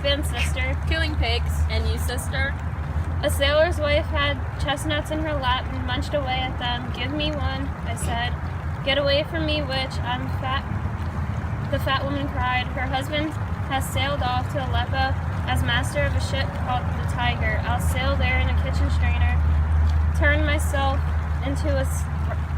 husband, sister. Killing pigs. And you, sister? A sailor's wife had chestnuts in her lap and munched away at them. Give me one, I said. Get away from me, witch, I'm fat. The fat woman cried. Her husband has sailed off to Aleppo as master of a ship called the Tiger. I'll sail there in a kitchen strainer, turn myself into a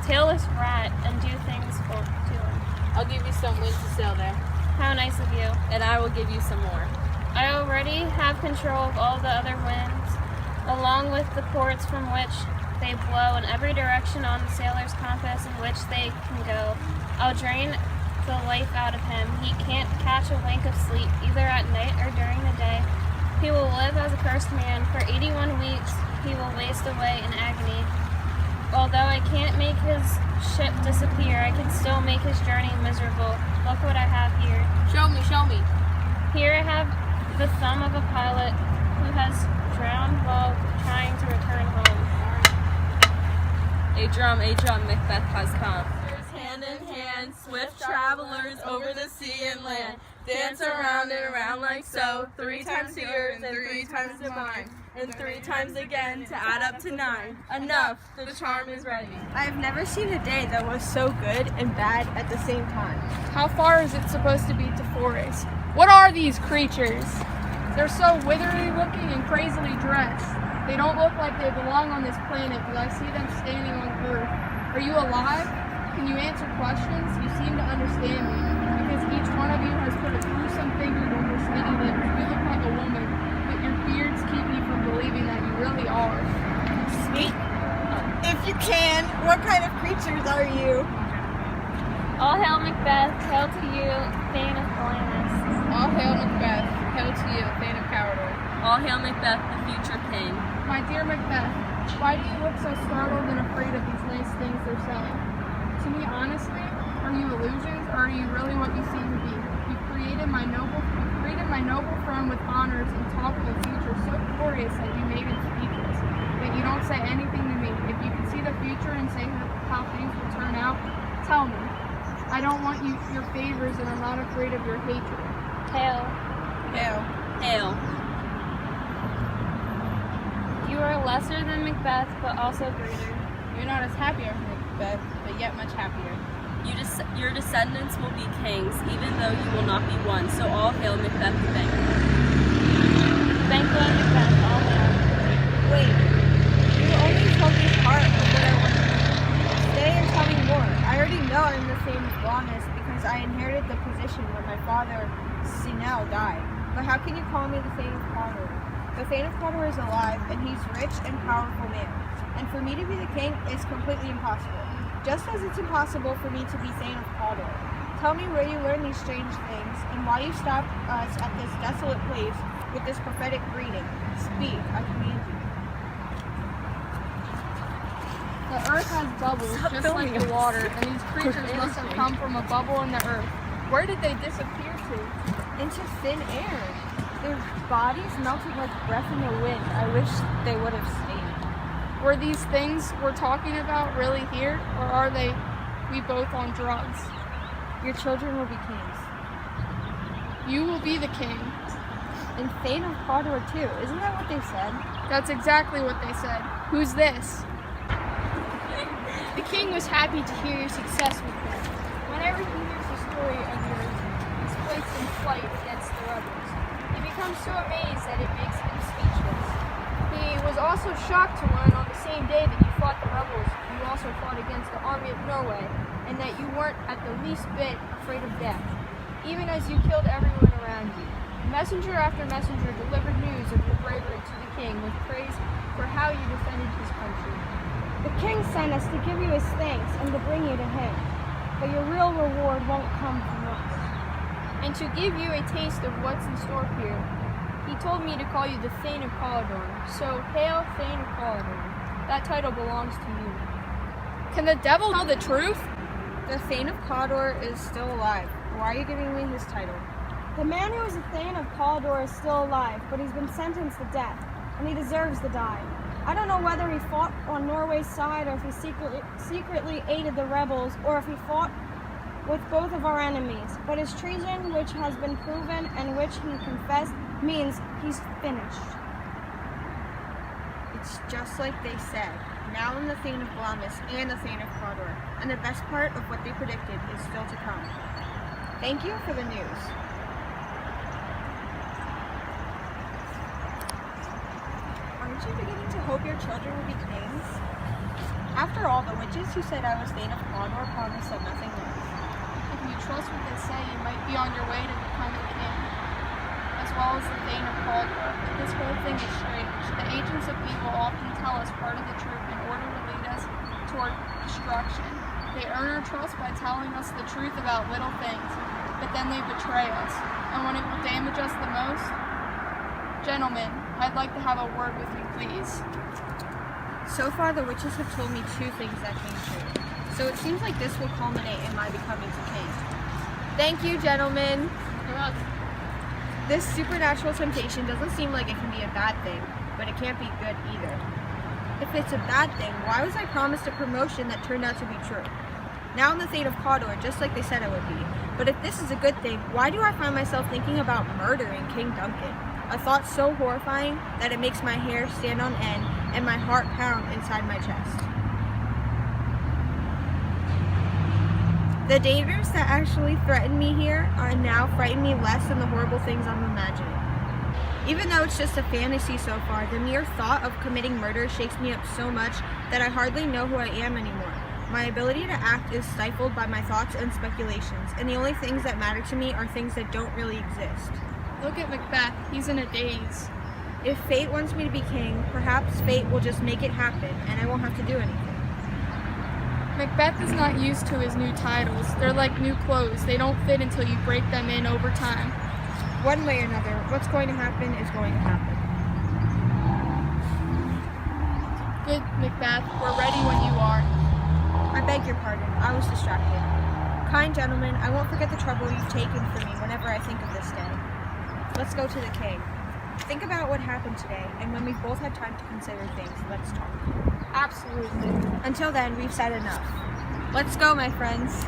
tailless rat, and do things to him. I'll give you some wind to sail there. How nice of you. And I will give you some more. I already have control of all the other winds, along with the ports from which they blow in every direction on the sailor's compass in which they can go. I'll drain the life out of him. He can't catch a wink of sleep, either at night or during the day. He will live as a cursed man. For 81 weeks he will waste away in agony. Although I can't make his ship disappear, I can still make his journey miserable. Look what I have here. Show me, show me. Here I have the thumb of a pilot who has drowned while trying to return home. A drum, Macbeth has come. Hand in hand, swift travelers over the sea and land. Dance around and around like so, 3 times yours and 3 times to mine. And 3 times again to add up to 9. Enough, the charm is ready. I have never seen a day that was so good and bad at the same time. How far is it supposed to be to Forest? What are these creatures? They're so withery looking and crazily dressed. They don't look like they belong on this planet, but I see them standing on Earth. Are you alive? Can you answer questions? You seem to understand me, because each one of you has put a gruesome finger to your skinny lips. You look like a woman, but your beards keep me from believing that you really are. Speak, if you can. What kind of creatures are you? All hail Macbeth, hail to you, Thane of Blanas. All hail Macbeth, hail to you, Thane of Cawdor. All hail Macbeth, the future king. My dear Macbeth, why do you look so startled and afraid of these nice things they're saying? To me, honestly, are you illusions, or are you really what you seem to be? You created my noble throne with honors and talk of a future so glorious that you made it speechless. But you don't say anything to me. If you could see the future and say how things will turn out, tell me. I don't want your favors, and I'm not afraid of your hatred. Hail. Hail. Hail. You are lesser than Macbeth, but also greater. You're not as happy as Macbeth, but yet much happier. Your descendants will be kings, even though you will not be one. So all hail Macbeth the banquet. Banquet Macbeth, all hail. Wait, you only told me part of what I want to know. Stay and tell me more. I already know I'm the Thane of Blanas because I inherited the position when my father, Sinel, died. But how can you call me the Thane of Cawdor? The Thane of Cawdor is alive, and he's rich and powerful man. And for me to be the king is completely impossible. Just as it's impossible for me to be Thane of Cawdor. Tell me where you learned these strange things, and why you stopped us at this desolate place with this prophetic greeting. Speak, I command you. The earth has bubbles, just like the water, and these creatures must have come from a bubble in the earth. Where did they disappear to? Into thin air. Their bodies melted like breath in the wind. I wish they would have stayed. Were these things we're talking about really here, or are we both on drugs? Your children will be kings. You will be the king. And Thane of Cawdor too. Isn't that what they said? That's exactly what they said. Who's this? The king was happy to hear your success with them. Whenever he hears the story of yours, he's placed in flight against the rebels. He becomes so amazed that it makes him speechless. He was also shocked to learn on the same day that you fought the rebels, you also fought against the army of Norway, and that you weren't at the least bit afraid of death, even as you killed everyone around you. Messenger after messenger delivered news of your bravery to the king with praise for how you defended his country. The king sent us to give you his thanks and to bring you to him, but your real reward won't come from us. And to give you a taste of what's in store here, he told me to call you the Thane of Cawdor. So, hail Thane of Cawdor. That title belongs to you. Can the devil tell the truth? The Thane of Cawdor is still alive. Why are you giving me his title? The man who is the Thane of Cawdor is still alive, but he's been sentenced to death, and he deserves to die. I don't know whether he fought on Norway's side or if he secretly aided the rebels, or if he fought with both of our enemies, but his treason, which has been proven and which he confessed, means he's finished. It's just like they said. Now in the Thane of Glamis and the Thane of Cawdor, and the best part of what they predicted is still to come. Thank you for the news. Aren't you beginning to hope your children will be kings? After all, the witches who said I was Thane of Cawdor promised that nothing less. If you trust what they say, you might be on your way to becoming king, as well as the Thane of Cawdor. But this whole thing is strange. The agents of evil often tell us part of the truth in order to lead us toward destruction. They earn our trust by telling us the truth about little things, but then they betray us. And when it will damage us the most? Gentlemen, I'd like to have a word with you, please. So far, the witches have told me two things that came true. So it seems like this will culminate in my becoming king. Thank you, gentlemen. You're welcome. This supernatural temptation doesn't seem like it can be a bad thing, but it can't be good either. If it's a bad thing, why was I promised a promotion that turned out to be true? Now I'm the Thane of Cawdor, just like they said I would be. But if this is a good thing, why do I find myself thinking about murdering King Duncan? A thought so horrifying that it makes my hair stand on end and my heart pound inside my chest. The dangers that actually threaten me here are now frighten me less than the horrible things I'm imagining. Even though it's just a fantasy so far, the mere thought of committing murder shakes me up so much that I hardly know who I am anymore. My ability to act is stifled by my thoughts and speculations, and the only things that matter to me are things that don't really exist. Look at Macbeth. He's in a daze. If fate wants me to be king, perhaps fate will just make it happen, and I won't have to do anything. Macbeth is not used to his new titles. They're like new clothes. They don't fit until you break them in over time. One way or another, what's going to happen is going to happen. Good, Macbeth. We're ready when you are. I beg your pardon, I was distracted. Kind gentlemen, I won't forget the trouble you've taken for me whenever I think of this day. Let's go to the king. Think about what happened today, and when we've both had time to consider things, let's talk. Absolutely. Until then, we've said enough. Let's go, my friends.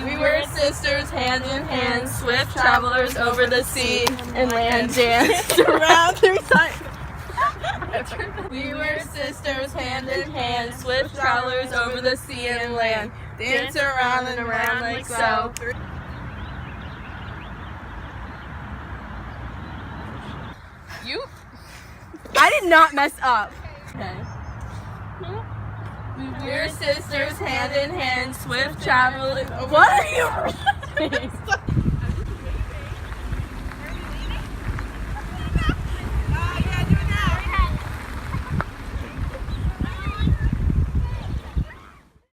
We were sisters, hand in hand, swift travelers over the sea and land, danced around 3 times. We were sisters, hand in hand, swift travelers over the sea and land, dance around and around like so. You? I did not mess up. Okay. We're sisters, hand in hand, swift travelers. What are you?